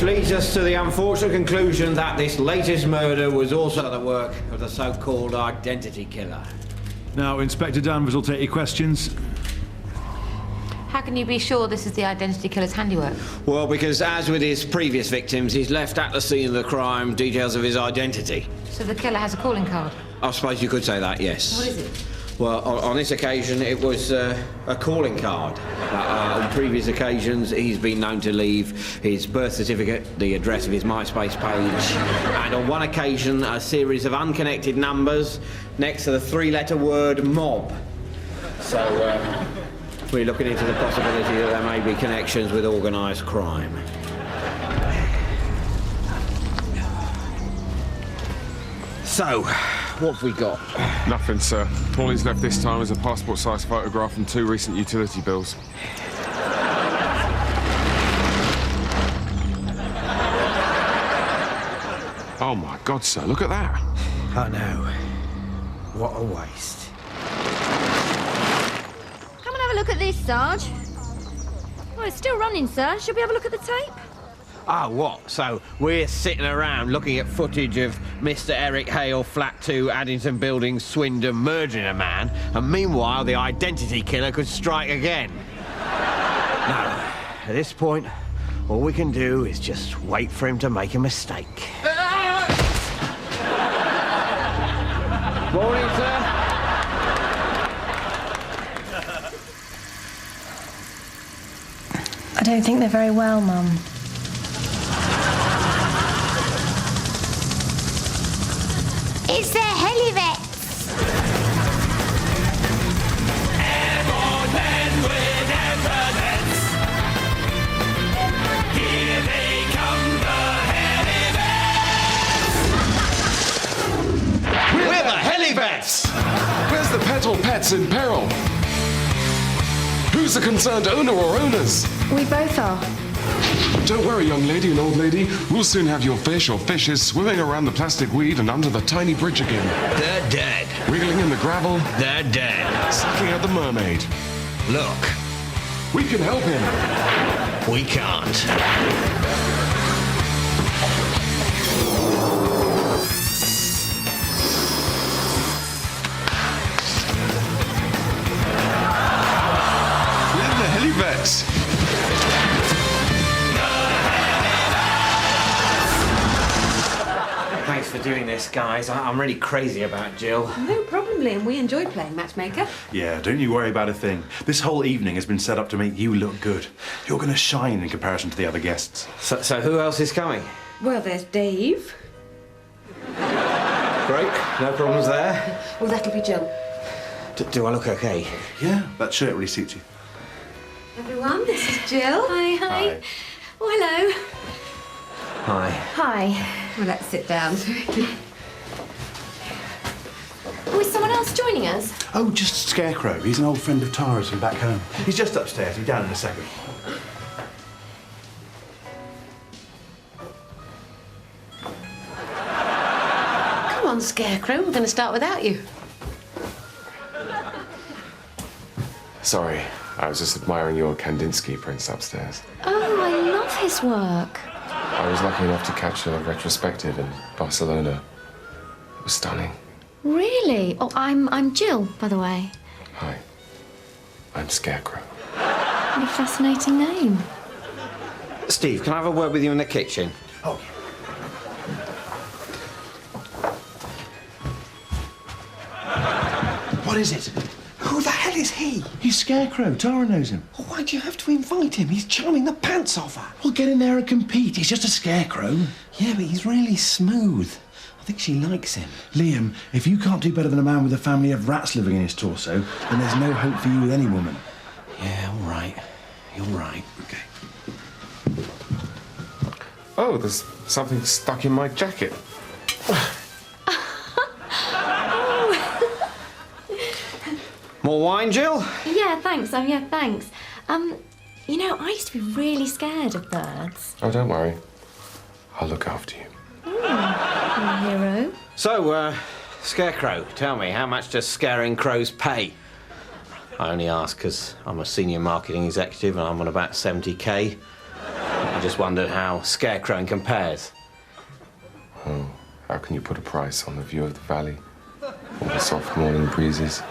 Which leads us to the unfortunate conclusion that this latest murder was also the work of the so-called identity killer. Now, Inspector Danvers will take your questions. How can you be sure this is the identity killer's handiwork? Well, because as with his previous victims, he's left at the scene of the crime details of his identity. So the killer has a calling card? I suppose you could say that, yes. What is it? Well, on this occasion, it was a calling card. On previous occasions, he's been known to leave his birth certificate, the address of his MySpace page, and on one occasion, a series of unconnected numbers next to the three-letter word mob. So, we're looking into the possibility that there may be connections with organised crime. So, what have we got? Nothing, sir. All he's left this time is a passport-sized photograph and 2 recent utility bills. Oh, my God, sir, look at that. I know. What a waste. Come and have a look at this, Sarge. Oh, it's still running, sir. Should we have a look at the tape? Ah, what? So we're sitting around looking at footage of Mr. Eric Hale, Flat 2, Addington Building, Swindon, murdering a man, and meanwhile the identity killer could strike again. No, at this point, all we can do is just wait for him to make a mistake. Morning, sir. I don't think they're very well, Mum. It's the Helivets! Airborne men with evidence. Here they come, the Helivets! We're the Helivets! Where's the pet or pets in peril? Who's the concerned owner or owners? We both are. Don't worry, young lady and old lady. We'll soon have your fish or fishes swimming around the plastic weed and under the tiny bridge again. They're dead. Wriggling in the gravel. They're dead. Sucking at the mermaid. Look, We can help him. we can't. Helivets. Thanks for doing this, guys. I'm really crazy about Jill. No problem, Liam. We enjoy playing matchmaker. Yeah, don't you worry about a thing. This whole evening has been set up to make you look good. You're going to shine in comparison to the other guests. So who else is coming? Well, there's Dave. Great, no problems there. Well, that'll be Jill. Do I look okay? Yeah, that shirt really suits you. Everyone, this is Jill. Hi, hi. Hi. Oh, hello. Hi. Hi. Well, let's sit down. Oh, is someone else joining us? Oh, just Scarecrow. He's an old friend of Tara's from back home. He's just upstairs. He'll be down in a second. Come on, Scarecrow. We're going to start without you. Sorry, I was just admiring your Kandinsky prints upstairs. Oh, I love his work. I was lucky enough to catch a retrospective in Barcelona. It was stunning. Really? Oh, I'm Jill, by the way. Hi, I'm Scarecrow. What a fascinating name. Steve, can I have a word with you in the kitchen? Oh. What is it? Who the hell is he? He's Scarecrow. Tara knows him. Oh, why do you have to invite him? He's charming the pants off her. Well, get in there and compete. He's just a scarecrow. Yeah, but he's really smooth. I think she likes him. Liam, if you can't do better than a man with a family of rats living in his torso, then there's no hope for you with any woman. Yeah, all right. You're right. Okay. Oh, there's something stuck in my jacket. More wine, Jill? Yeah, thanks. Yeah, thanks. You know, I used to be really scared of birds. Oh, don't worry. I'll look after you. You're a hero. So, Scarecrow, tell me, how much does scaring crows pay? I only ask because I'm a senior marketing executive and I'm on about 70k. I just wondered how scarecrowing compares. Oh, how can you put a price on the view of the valley? Or the soft morning breezes?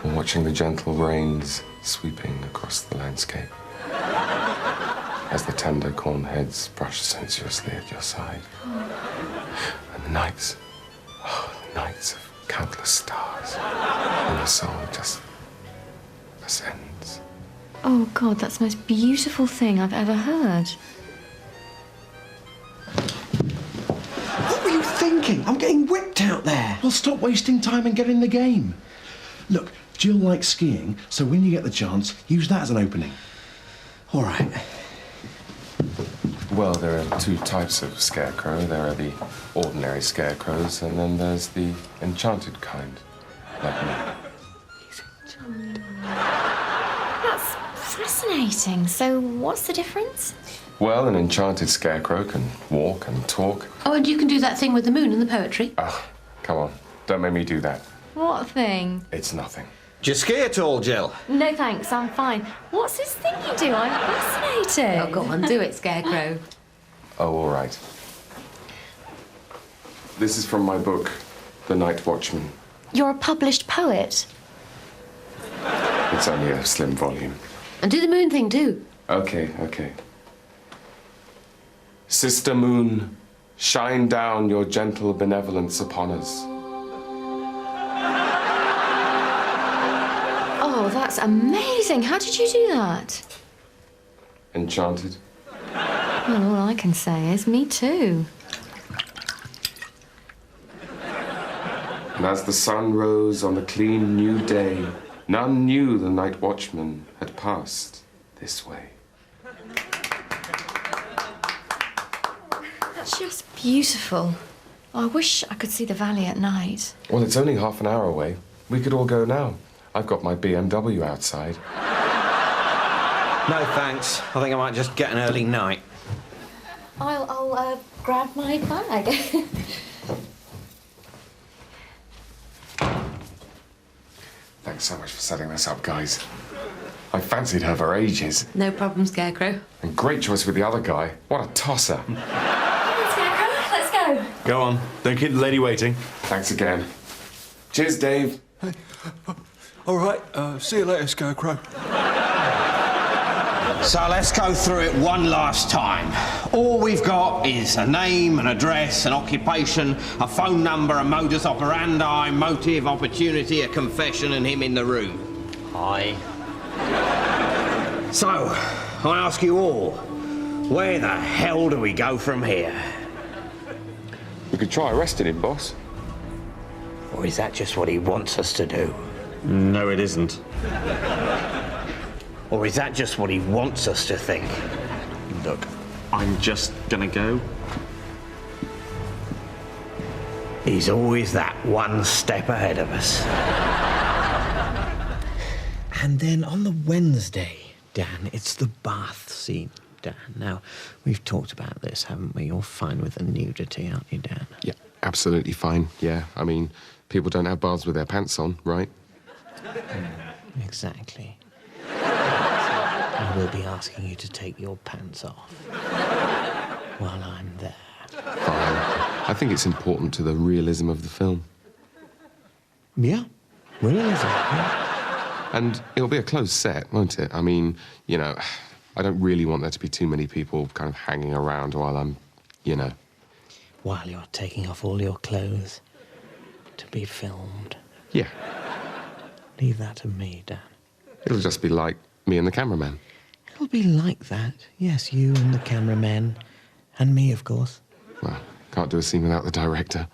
Or watching the gentle rains sweeping across the landscape? As the tender corn heads brush sensuously at your side. And the nights, oh, the nights of countless stars. And the soul just ascends. Oh, God, that's the most beautiful thing I've ever heard. What were you thinking? I'm getting whipped out there. Well, stop wasting time and get in the game. Look, Jill likes skiing, so when you get the chance, use that as an opening. All right. Well, there are two types of scarecrow. There are the ordinary scarecrows, and then there's the enchanted kind, like me. That's fascinating. So what's the difference? Well, an enchanted scarecrow can walk and talk. Oh, and you can do that thing with the moon and the poetry. Oh, come on. Don't make me do that. What thing? It's nothing. Do you ski at all, Jill? No, thanks, I'm fine. What's this thing you do? I'm fascinated. Oh, go on, do it, Scarecrow. Oh, all right. This is from my book, The Night Watchman. You're a published poet. It's only a slim volume. And do the moon thing, too. Okay. Sister Moon, shine down your gentle benevolence upon us. Oh, that's amazing. How did you do that? Enchanted. Well, all I can say is me too. And as the sun rose on the clean new day, none knew the night watchman had passed this way. That's just beautiful. I wish I could see the valley at night. Well, it's only half an hour away. We could all go now. I've got my BMW outside. No, thanks. I think I might just get an early night. I'll grab my bag. Thanks so much for setting this up, guys. I fancied her for ages. No problem, Scarecrow. And great choice with the other guy. What a tosser. Let's go. Go on. Don't keep the lady waiting. Thanks again. Cheers, Dave. All right, see you later, Scarecrow. So let's go through it one last time. All we've got is a name, an address, an occupation, a phone number, a modus operandi, motive, opportunity, a confession, and him in the room. Hi. So, I ask you all, where the hell do we go from here? We could try arresting him, boss. Or is that just what he wants us to do? No, it isn't. Or is that just what he wants us to think? Look, I'm just gonna go. He's always that one step ahead of us. And then on the Wednesday, Dan, it's the bath scene, Dan. Now, we've talked about this, haven't we? You're fine with the nudity, aren't you, Dan? Yeah, absolutely fine. Yeah, I mean, people don't have baths with their pants on, right? Exactly. I will be asking you to take your pants off while I'm there. Fine. I think it's important to the realism of the film. Yeah, realism. Yeah. And it'll be a closed set, won't it? I mean, you know, I don't really want there to be too many people kind of hanging around while I'm, you know... While you're taking off all your clothes to be filmed. Yeah. Leave that to me, Dan. It'll just be like me and the cameraman. It'll be like that. Yes, you and the cameraman. And me, of course. Well, can't do a scene without the director.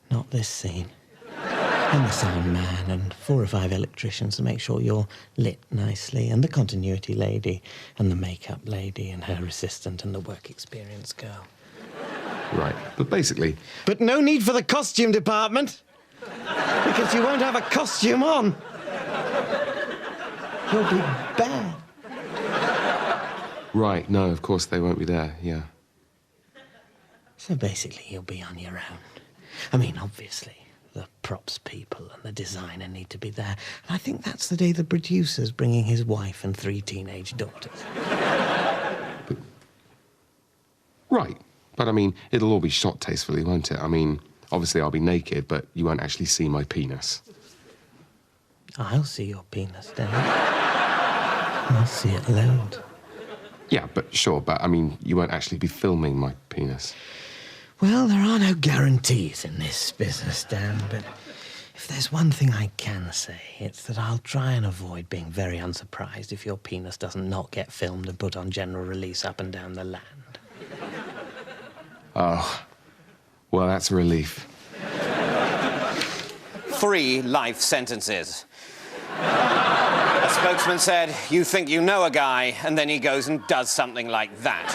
Not this scene. And the sound man and 4 or 5 electricians to make sure you're lit nicely, and the continuity lady and the makeup lady and her assistant and the work experience girl. Right, but basically... But no need for the costume department, because you won't have a costume on. You'll be bad. Right, no, of course they won't be there, yeah. So basically you'll be on your own. I mean, obviously, the props people and the designer need to be there. And I think that's the day the producer's bringing his wife and 3 teenage daughters. Right. But, I mean, it'll all be shot tastefully, won't it? I mean, obviously I'll be naked, but you won't actually see my penis. I'll see your penis, Dan. I'll see it loads. Yeah, but sure, but, I mean, you won't actually be filming my penis. Well, there are no guarantees in this business, Dan, but if there's one thing I can say, it's that I'll try and avoid being very unsurprised if your penis doesn't not get filmed and put on general release up and down the land. Oh, well, that's a relief. 3 life sentences. A spokesman said, "You think you know a guy," and then he goes and does something like that.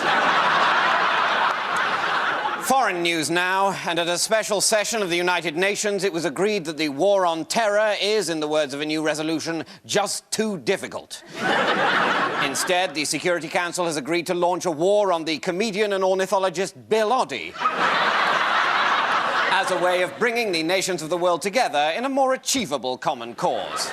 Foreign news now, and at a special session of the United Nations, it was agreed that the war on terror is, in the words of a new resolution, just too difficult. Instead, the Security Council has agreed to launch a war on the comedian and ornithologist Bill Oddie as a way of bringing the nations of the world together in a more achievable common cause.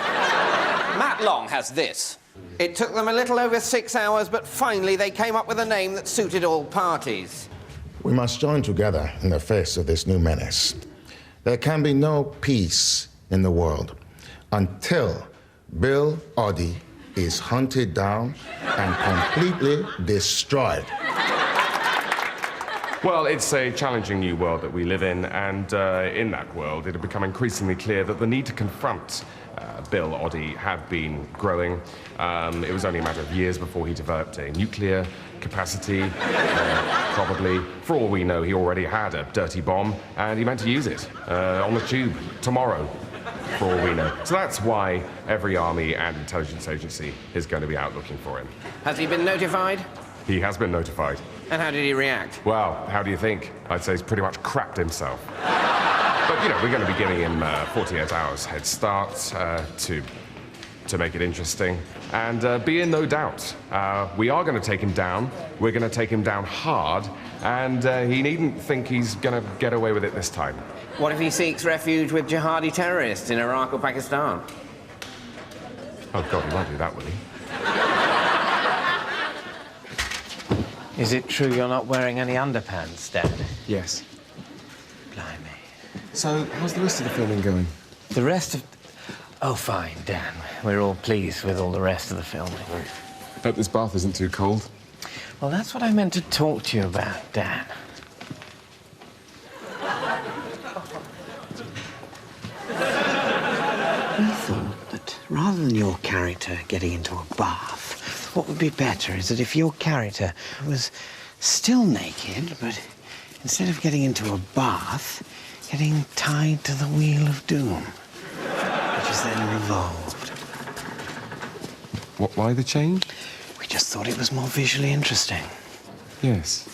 Matt Long has this. It took them a little over 6 hours, but finally they came up with a name that suited all parties. We must join together in the face of this new menace. There can be no peace in the world until Bill Oddie is hunted down and completely destroyed. Well, it's a challenging new world that we live in, and in that world, it had become increasingly clear that the need to confront Bill Oddie had been growing. It was only a matter of years before he developed a nuclear capacity, probably. For all we know, he already had a dirty bomb, and he meant to use it on the tube tomorrow, for all we know. So that's why every army and intelligence agency is going to be out looking for him. Has he been notified? He has been notified. And how did he react? Well, how do you think? I'd say he's pretty much crapped himself. But, you know, we're going to be giving him 48 hours head start to make it interesting. And be in no doubt, we are going to take him down. We're going to take him down hard. And he needn't think he's going to get away with it this time. What if he seeks refuge with jihadi terrorists in Iraq or Pakistan? Oh, God, he won't do that, will he? Is it true you're not wearing any underpants, Dad? Yes. Blimey. So, how's the rest of the filming going? The rest of... Oh, fine, Dan. We're all pleased with all the rest of the filming. Hope this bath isn't too cold. Well, that's what I meant to talk to you about, Dan. I thought that rather than your character getting into a bath, what would be better is that if your character was still naked, but instead of getting into a bath, getting tied to the wheel of doom, which is then revolved. Why the change? We just thought it was more visually interesting. Yes.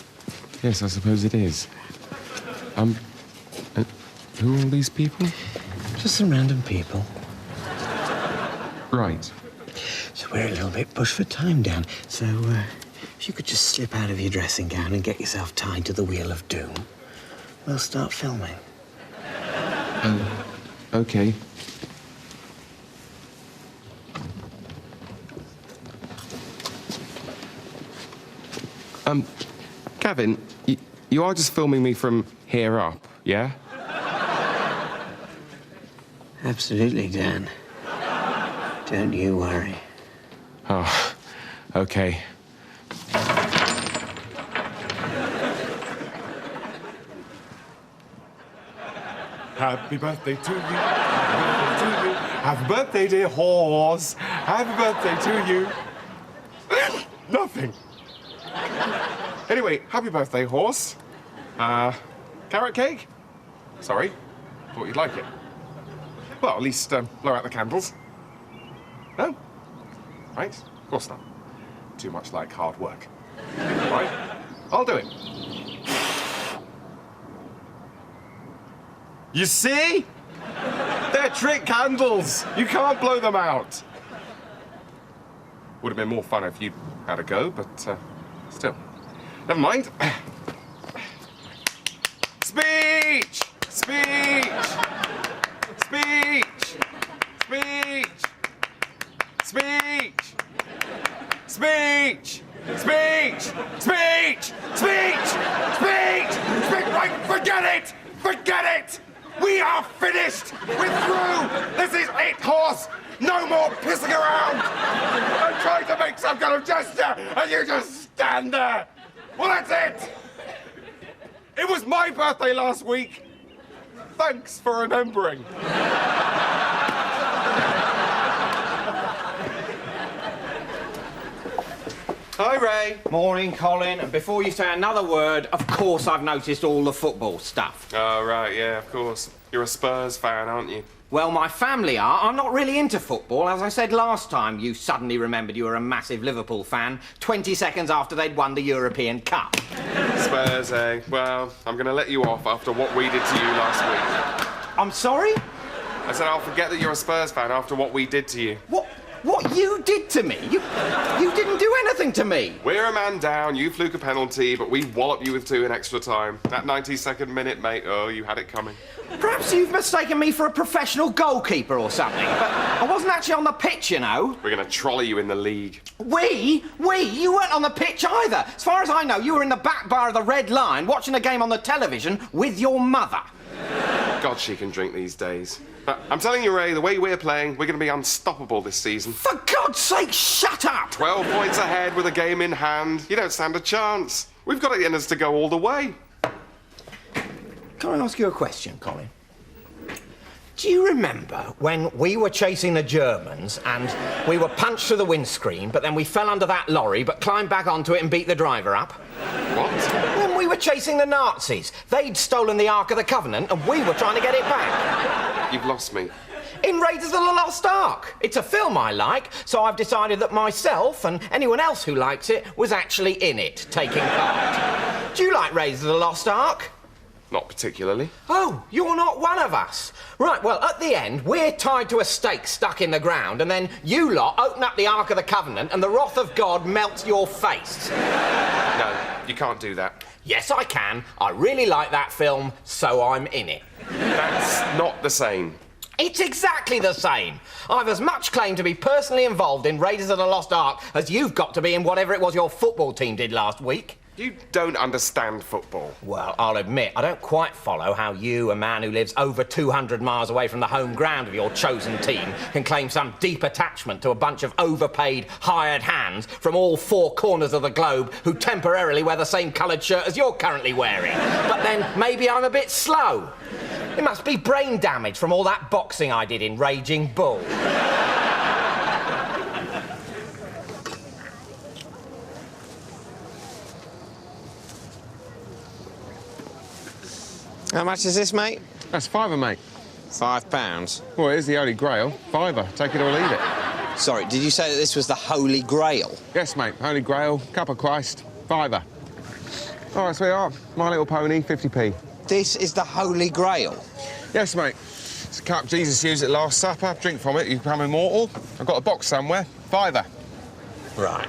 Yes, I suppose it is. Who are all these people? Just some random people. Right. So we're a little bit pushed for time, Dan. So, if you could just slip out of your dressing gown and get yourself tied to the wheel of doom, we'll start filming. Okay. Gavin, you are just filming me from here up, yeah? Absolutely, Dan. Don't you worry. Oh, okay. Happy birthday to you. Happy birthday to you. Happy birthday, dear horse. Happy birthday to you. Nothing. Anyway, happy birthday, horse. Carrot cake? Sorry. Thought you'd like it. Well, at least blow out the candles. No? Right? Of course not. Too much like hard work. Right? I'll do it. You see? They're trick candles. You can't blow them out. Would have been more fun if you had a go, but still. Never mind. Speech! Speech! Speech! Speech! Speech! Speech! Speech! Speech! Speech! get it! We are finished! We're through! This is it, horse! No more pissing around! I'm trying to make some kind of gesture, and you just stand there! Well, that's it! It was my birthday last week! Thanks for remembering. Hi, Ray. Morning, Colin. And before you say another word, of course I've noticed all the football stuff. Oh, right, yeah, of course. You're a Spurs fan, aren't you? Well, my family are. I'm not really into football. As I said last time, you suddenly remembered you were a massive Liverpool fan 20 seconds after they'd won the European Cup. Spurs, eh? Well, I'm going to let you off after what we did to you last week. I'm sorry? I said I'll forget that you're a Spurs fan after what we did to you. What you did to me? You didn't do anything to me. We're a man down, you fluke a penalty, but we wallop you with 2 in extra time. That 92nd minute, mate, oh, you had it coming. Perhaps you've mistaken me for a professional goalkeeper or something, but I wasn't actually on the pitch, you know. We're going to trolley you in the league. We? You weren't on the pitch either. As far as I know, you were in the back bar of the Red Lion watching a game on the television with your mother. God, she can drink these days. I'm telling you, Ray, the way we're playing, we're going to be unstoppable this season. For God's sake, shut up! 12 points ahead with a game in hand. You don't stand a chance. We've got it in us to go all the way. Can I ask you a question, Colin? Do you remember when we were chasing the Germans and we were punched through the windscreen, but then we fell under that lorry but climbed back onto it and beat the driver up? What? When we were chasing the Nazis. They'd stolen the Ark of the Covenant and we were trying to get it back. You've lost me. In Raiders of the Lost Ark. It's a film I like, so I've decided that myself and anyone else who likes it was actually in it, taking part. Do you like Raiders of the Lost Ark? Not particularly. Oh, you're not one of us. Right, well, at the end, we're tied to a stake stuck in the ground, and then you lot open up the Ark of the Covenant and the wrath of God melts your face. No, you can't do that. Yes, I can. I really like that film, so I'm in it. That's not the same. It's exactly the same. I've as much claim to be personally involved in Raiders of the Lost Ark as you've got to be in whatever it was your football team did last week. You don't understand football. Well, I'll admit, I don't quite follow how you, a man who lives over 200 miles away from the home ground of your chosen team, can claim some deep attachment to a bunch of overpaid, hired hands from all 4 corners of the globe who temporarily wear the same coloured shirt as you're currently wearing. But then maybe I'm a bit slow. It must be brain damage from all that boxing I did in Raging Bull. How much is this, mate? That's £5, mate. £5? Well, it is the Holy Grail. £5. Take it or leave it. Sorry, did you say that this was the Holy Grail? Yes, mate. Holy Grail, Cup of Christ, £5. All right, sweetheart. My Little Pony, 50p. This is the Holy Grail? Yes, mate. It's a cup Jesus used at Last Supper. Drink from it, you become immortal. I've got a box somewhere. £5. Right.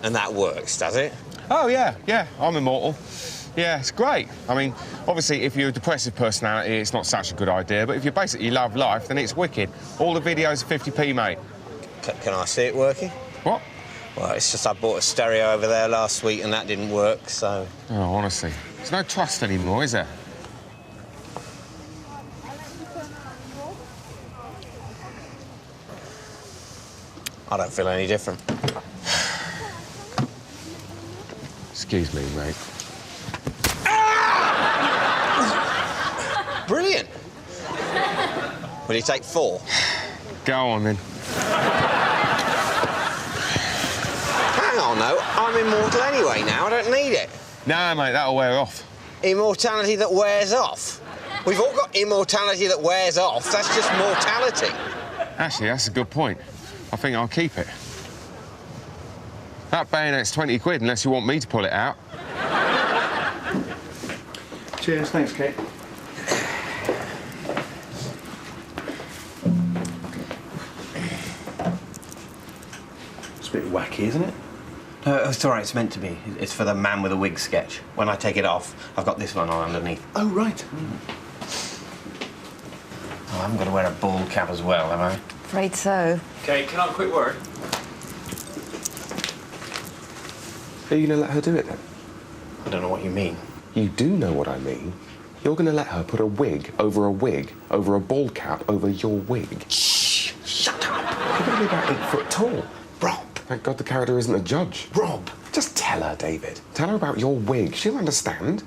And that works, does it? Oh, yeah, I'm immortal. Yeah, it's great. I mean, obviously, if you're a depressive personality, it's not such a good idea, but if you basically love life, then it's wicked. All the videos are 50p, mate. Can I see it working? What? Well, it's just I bought a stereo over there last week and that didn't work, so... Oh, honestly. There's no trust anymore, is there? I don't feel any different. Excuse me, mate. Brilliant. Will you take 4? Go on, then. Hang on, though. I'm immortal anyway now. I don't need it. No, mate, that'll wear off. Immortality that wears off? We've all got immortality that wears off. That's just mortality. Actually, that's a good point. I think I'll keep it. That bayonet's 20 quid, unless you want me to pull it out. Cheers, thanks, Kate. It's a bit wacky, isn't it? It's all right, it's meant to be. It's for the man with a wig sketch. When I take it off, I've got this one on underneath. Oh, right. Oh, I haven't got to wear a bald cap as well, am I? Afraid so. Okay, can I have a quick word? Are you going to let her do it, then? I don't know what you mean. You do know what I mean. You're going to let her put a wig, over a bald cap over your wig? Shh! Shut up! You're going to be about 8 foot tall. Rob! Thank God the character isn't a judge. Rob! Just tell her, David. Tell her about your wig. She'll understand.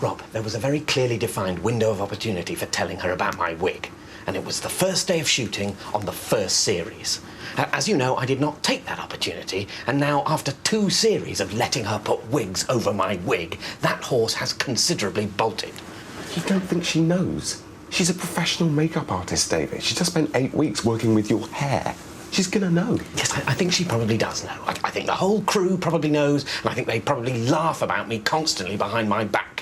Rob, there was a very clearly defined window of opportunity for telling her about my wig. And it was the first day of shooting on the first series. As you know, I did not take that opportunity, and now, after 2 series of letting her put wigs over my wig, that horse has considerably bolted. You don't think she knows? She's a professional makeup artist, David. She just spent 8 weeks working with your hair. She's gonna know. Yes, I think she probably does know. I think the whole crew probably knows, and I think they probably laugh about me constantly behind my back.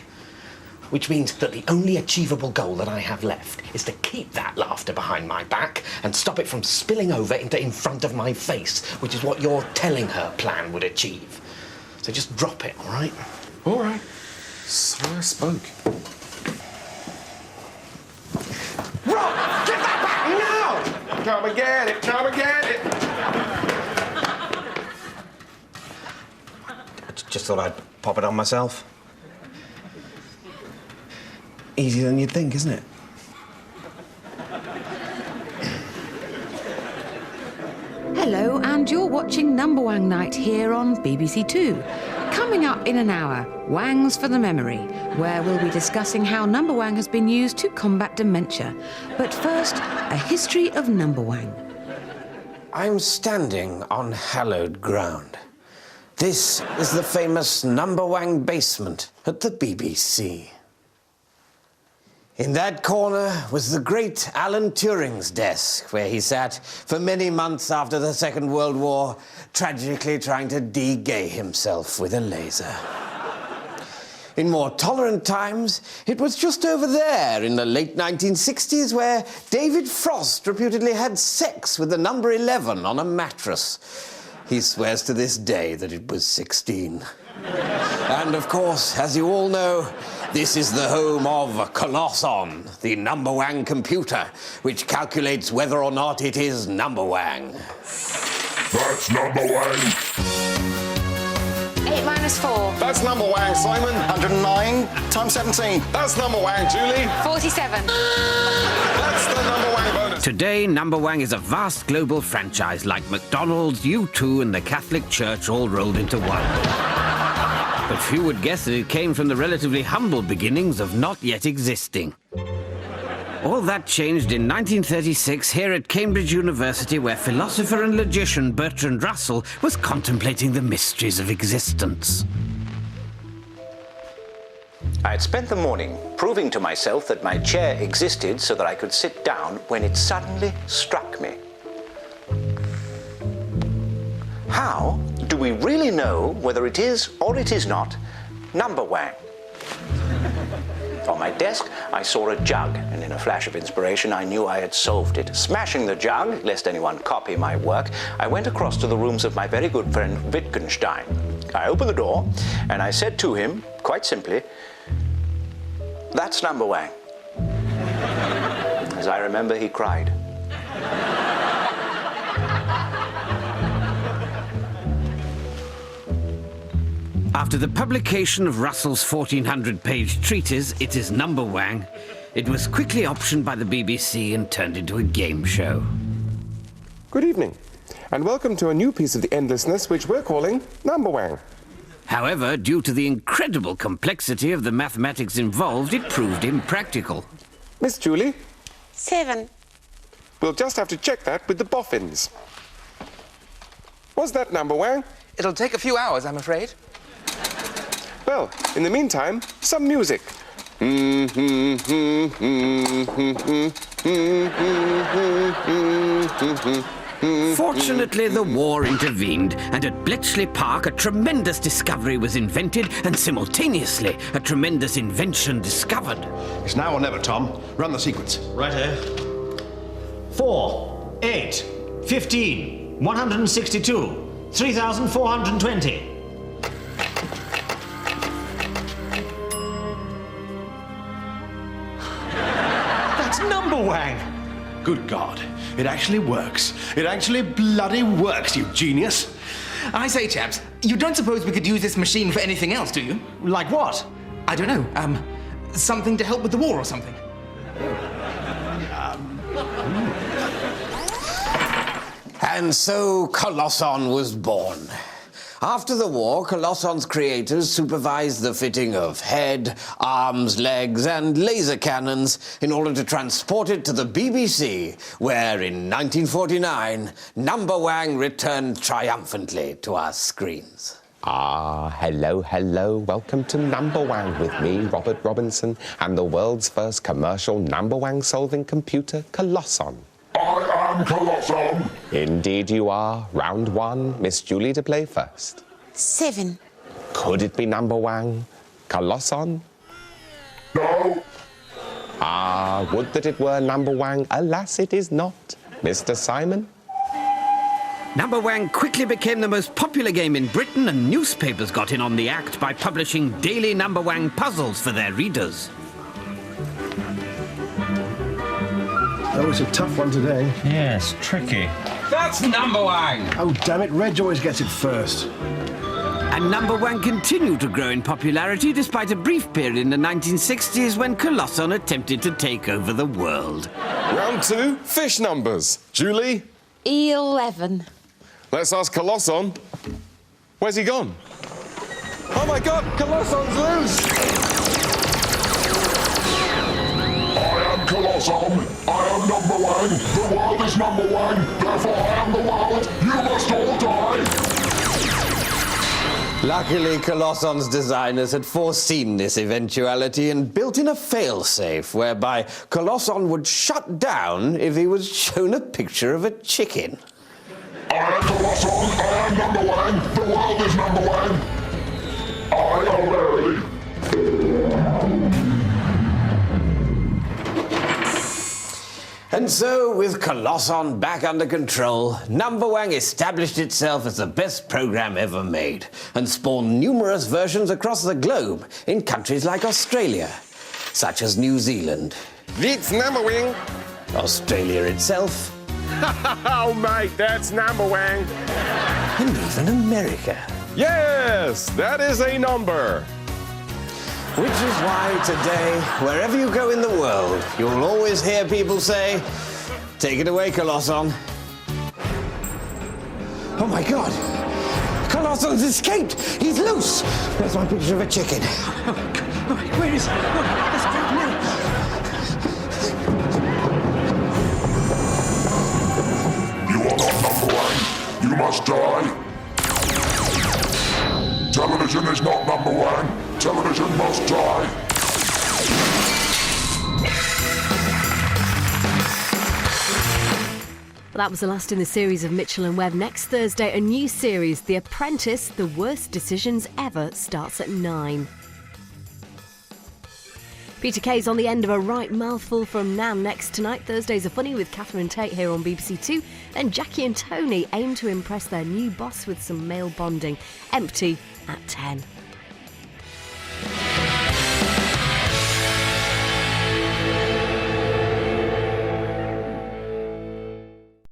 Which means that the only achievable goal that I have left is to keep that laughter behind my back and stop it from spilling over into in front of my face, which is what your telling her plan would achieve. So just drop it, all right? All right. So I spoke. Rob, get that back now! Come and get it, come and get it! I just thought I'd pop it on myself. Easier than you'd think, isn't it? Hello, and you're watching Number Wang Night here on BBC Two. Coming up in an hour, Wangs for the Memory, where we'll be discussing how Number Wang has been used to combat dementia. But first, a history of Number Wang. I'm standing on hallowed ground. This is the famous Number Wang basement at the BBC. In that corner was the great Alan Turing's desk, where he sat for many months after the Second World War, tragically trying to de-gay himself with a laser. In more tolerant times, it was just over there in the late 1960s where David Frost reputedly had sex with the number 11 on a mattress. He swears to this day that it was 16. And of course, as you all know, this is the home of Colosson, the Number Wang computer, which calculates whether or not it is Number Wang. That's Number Wang. 8 minus 4. That's Number Wang, Simon. 109 times 17. That's Number Wang, Julie. 47. That's the Number Wang bonus. Today, Number Wang is a vast global franchise like McDonald's, U2 and the Catholic Church all rolled into one. But few would guess that it came from the relatively humble beginnings of not yet existing. All that changed in 1936 here at Cambridge University, where philosopher and logician Bertrand Russell was contemplating the mysteries of existence. I had spent the morning proving to myself that my chair existed so that I could sit down when it suddenly struck me. How do we really know whether it is or it is not Number Wang? On my desk, I saw a jug, and in a flash of inspiration, I knew I had solved it. Smashing the jug, lest anyone copy my work, I went across to the rooms of my very good friend Wittgenstein. I opened the door, and I said to him, quite simply, "That's Number Wang." As I remember, he cried. After the publication of Russell's 1,400-page treatise, It Is Number Wang, it was quickly optioned by the BBC and turned into a game show. Good evening, and welcome to a new piece of the endlessness which we're calling Number Wang. However, due to the incredible complexity of the mathematics involved, it proved impractical. Miss Julie? 7. We'll just have to check that with the boffins. Was that Number Wang? It'll take a few hours, I'm afraid. Well, in the meantime, some music. Fortunately, the war intervened, and at Bletchley Park, a tremendous discovery was invented, and simultaneously, a tremendous invention discovered. It's now or never, Tom. Run the sequence. Right here. 4, 8, 15, 162, 3,420. That's Number Wang! Good God. It actually works. It actually bloody works, you genius. I say, chaps, you don't suppose we could use this machine for anything else, do you? Like what? I don't know. something to help with the war or something. And so Colosson was born. After the war, Colosson's creators supervised the fitting of head, arms, legs, and laser cannons in order to transport it to the BBC, where in 1949, Number Wang returned triumphantly to our screens. Hello. Welcome to Number Wang with me, Robert Robinson, and the world's first commercial Number Wang solving computer, Colosson. I am Colosson. Indeed you are. Round 1, Miss Julie to play first. 7. Could it be Number Wang? Colosson? No. Would that it were Number Wang. Alas, it is not. Mr. Simon? Number Wang quickly became the most popular game in Britain, and newspapers got in on the act by publishing daily Number Wang puzzles for their readers. Oh, it's a tough one today. Yes, tricky. That's Number Wang! Oh, damn it, Reg always gets it first. And Number Wang continued to grow in popularity despite a brief period in the 1960s when Colosson attempted to take over the world. Round 2, fish numbers. Julie? 11. Let's ask Colosson. Where's he gone? Oh my God, Colosson's loose! I am Colosson. I am Number Wang. The world is Number Wang. Therefore I am the world. You must all die. Luckily, Colosson's designers had foreseen this eventuality and built in a failsafe whereby Colosson would shut down if he was shown a picture of a chicken. I am Colosson. I am Number Wang. The world is Number Wang. I am verily. And so, with Colosson back under control, Number Wang established itself as the best program ever made and spawned numerous versions across the globe in countries like Australia, such as New Zealand. It's Number Wang. Australia itself. Oh, mate, that's Number Wang. And even America. Yes, that is a number. Which is why today, wherever you go in the world, you'll always hear people say, "Take it away, Colosson." Oh my God! Colosson's escaped! He's loose! There's my picture of a chicken. Where is he? Let's grab him. You are not Number Wang. You must die. Television is not Number Wang. Television must die. Well, that was the last in the series of Mitchell and Webb. Next Thursday, a new series, The Apprentice, The Worst Decisions Ever, starts at 9. Peter Kay's on the end of a right mouthful from Now Next tonight. Thursdays are funny with Catherine Tate here on BBC Two. Then Jackie and Tony aim to impress their new boss with some male bonding. Empty at 10.